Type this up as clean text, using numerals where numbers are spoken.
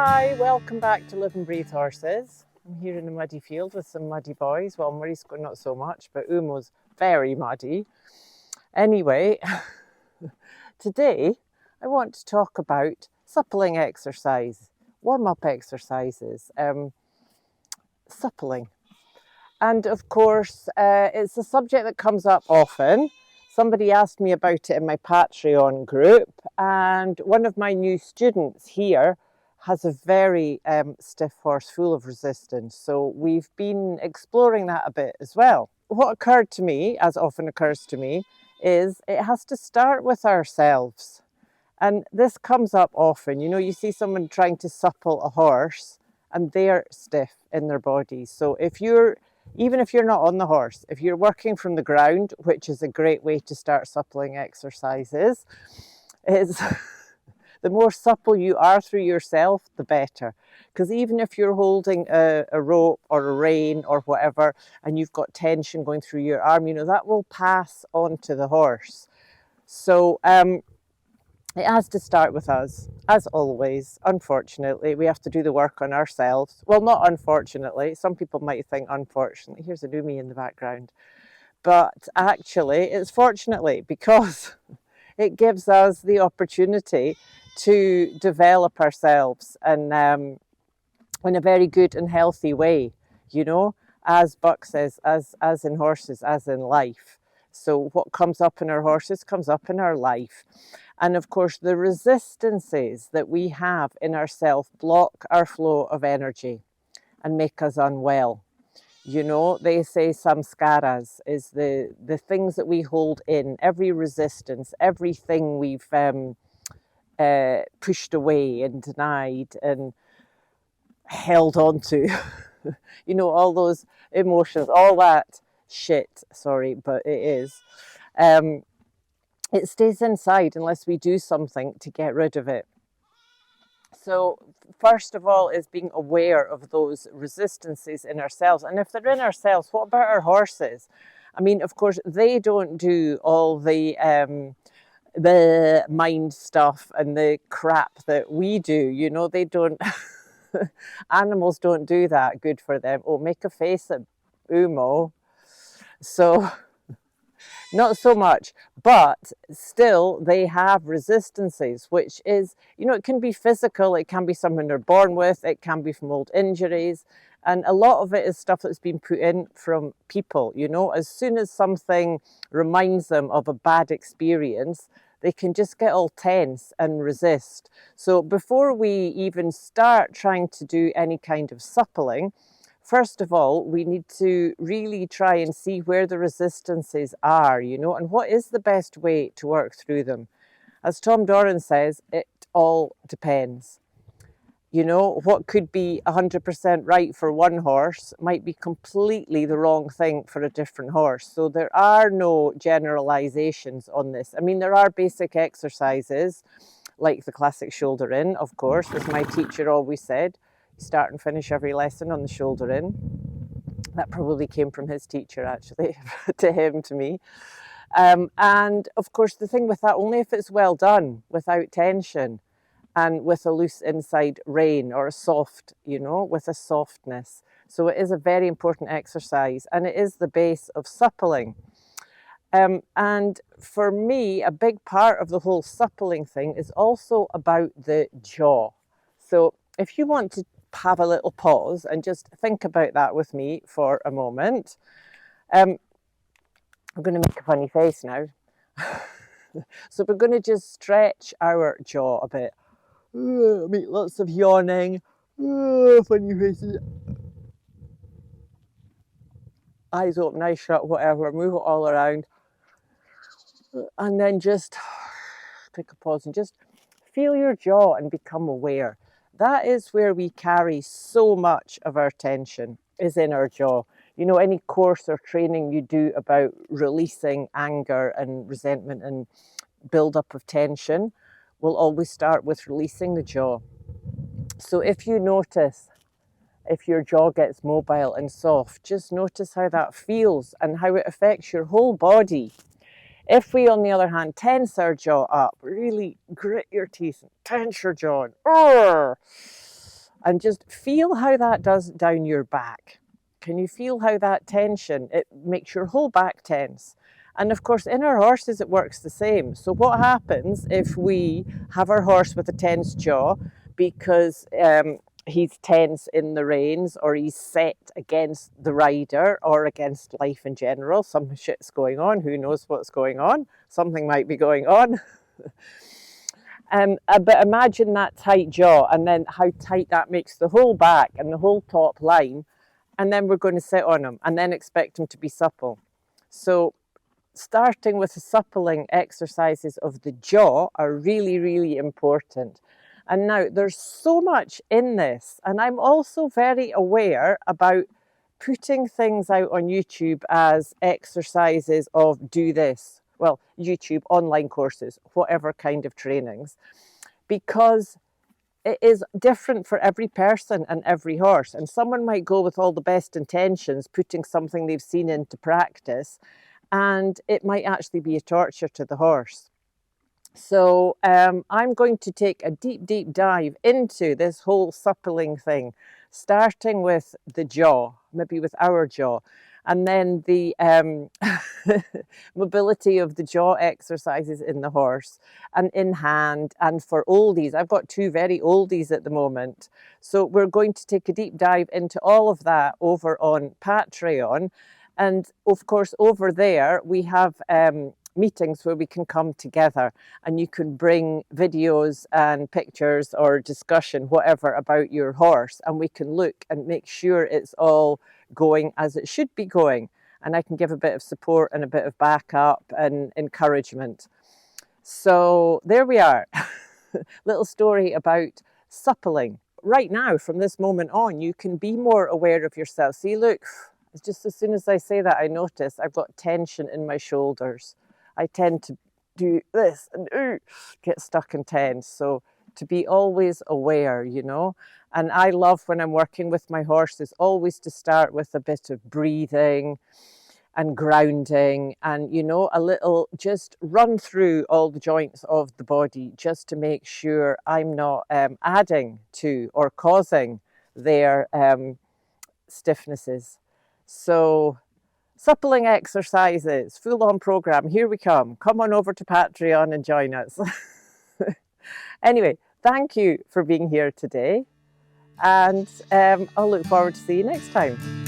Hi, welcome back to Live and Breathe Horses. I'm here in a muddy field with some muddy boys. Well, Murray's not so much, but Umo's very muddy. Anyway, today I want to talk about suppling exercise, warm-up exercises, suppling. And of course, it's a subject that comes up often. Somebody asked me about it in my Patreon group, and one of my new students here has a very stiff horse full of resistance. So we've been exploring that a bit as well. What occurred to me, as often occurs to me, is it has to start with ourselves. And this comes up often. You know, you see someone trying to supple a horse and they're stiff in their body. So even if you're not on the horse, if you're working from the ground, which is a great way to start suppling exercises, is the more supple you are through yourself, the better. Because even if you're holding a rope or a rein or whatever, and you've got tension going through your arm, you know, that will pass on to the horse. So it has to start with us, as always. Unfortunately, we have to do the work on ourselves. Well, not unfortunately. Some people might think unfortunately. Here's a Numi in the background. But actually, it's fortunately, because it gives us the opportunity to develop ourselves and in a very good and healthy way, you know, as Buck says, as in horses, as in life. So what comes up in our horses comes up in our life. And of course, the resistances that we have in ourselves block our flow of energy and make us unwell. You know, they say samskaras is the things that we hold in, every resistance, everything we've pushed away and denied and held on to. You know, all those emotions, all that shit, sorry, but it is. It stays inside unless we do something to get rid of it. So first of all is being aware of those resistances in ourselves. And if they're in ourselves, what about our horses? I mean, of course, they don't do all the mind stuff and the crap that we do. You know, they don't, animals don't do that. Good for them. Oh, make a face at Umo. So not so much, but still they have resistances, which is, you know, it can be physical, it can be something they're born with, it can be from old injuries, and a lot of it is stuff that's been put in from people. You know, as soon as something reminds them of a bad experience, they can just get all tense and resist. So before we even start trying to do any kind of suppling, first of all, we need to really try and see where the resistances are, you know, and what is the best way to work through them. As Tom Doran says, it all depends. You know, what could be 100% right for one horse might be completely the wrong thing for a different horse. So there are no generalizations on this. I mean, there are basic exercises like the classic shoulder in, of course, as my teacher always said. Start and finish every lesson on the shoulder in. That probably came from his teacher, actually, to me. And of course, the thing with that, only if it's well done, without tension, and with a loose inside rein or a soft, you know, with a softness. So it is a very important exercise, and it is the base of suppling. And for me, a big part of the whole suppling thing is also about the jaw. So if you want to have a little pause and just think about that with me for a moment. I'm going to make a funny face now. So we're going to just stretch our jaw a bit. Make lots of yawning. Funny faces. Eyes open, eyes shut, whatever. Move it all around. And then just take a pause and just feel your jaw and become aware. That is where we carry so much of our tension, is in our jaw. You know, any course or training you do about releasing anger and resentment and build-up of tension will always start with releasing the jaw. So if you notice, if your jaw gets mobile and soft, just notice how that feels and how it affects your whole body. If we, on the other hand, tense our jaw up, really grit your teeth and tense your jaw, and And just feel how that does down your back. Can you feel how that tension, it makes your whole back tense? And of course, in our horses, it works the same. So what happens if we have our horse with a tense jaw because he's tense in the reins, or he's set against the rider or against life in general? Some shit's going on. Who knows what's going on? Something might be going on. But imagine that tight jaw, and then how tight that makes the whole back and the whole top line. And then we're going to sit on him and then expect him to be supple. So starting with the suppling exercises of the jaw are really, really important. And now there's so much in this. And I'm also very aware about putting things out on YouTube as exercises of do this. Well, YouTube, online courses, whatever kind of trainings, because it is different for every person and every horse. And someone might go with all the best intentions, putting something they've seen into practice, and it might actually be a torture to the horse. So I'm going to take a deep, deep dive into this whole suppling thing, starting with the jaw, maybe with our jaw, and then the mobility of the jaw exercises in the horse and in hand. And for oldies, I've got two very oldies at the moment. So we're going to take a deep dive into all of that over on Patreon. And of course, over there, we have meetings where we can come together and you can bring videos and pictures or discussion, whatever, about your horse, and we can look and make sure it's all going as it should be going. And I can give a bit of support and a bit of backup and encouragement. So there we are. Little story about suppling. Right now, from this moment on, you can be more aware of yourself. See, look, it's just as soon as I say that, I notice I've got tension in my shoulders. I tend to do this and get stuck and tense. So to be always aware, you know. And I love when I'm working with my horses always to start with a bit of breathing and grounding and, you know, a little just run through all the joints of the body just to make sure I'm not adding to or causing their stiffnesses. So suppling exercises, full-on program, here we come. Come on over to Patreon and join us. Anyway, thank you for being here today, and I'll look forward to seeing you next time.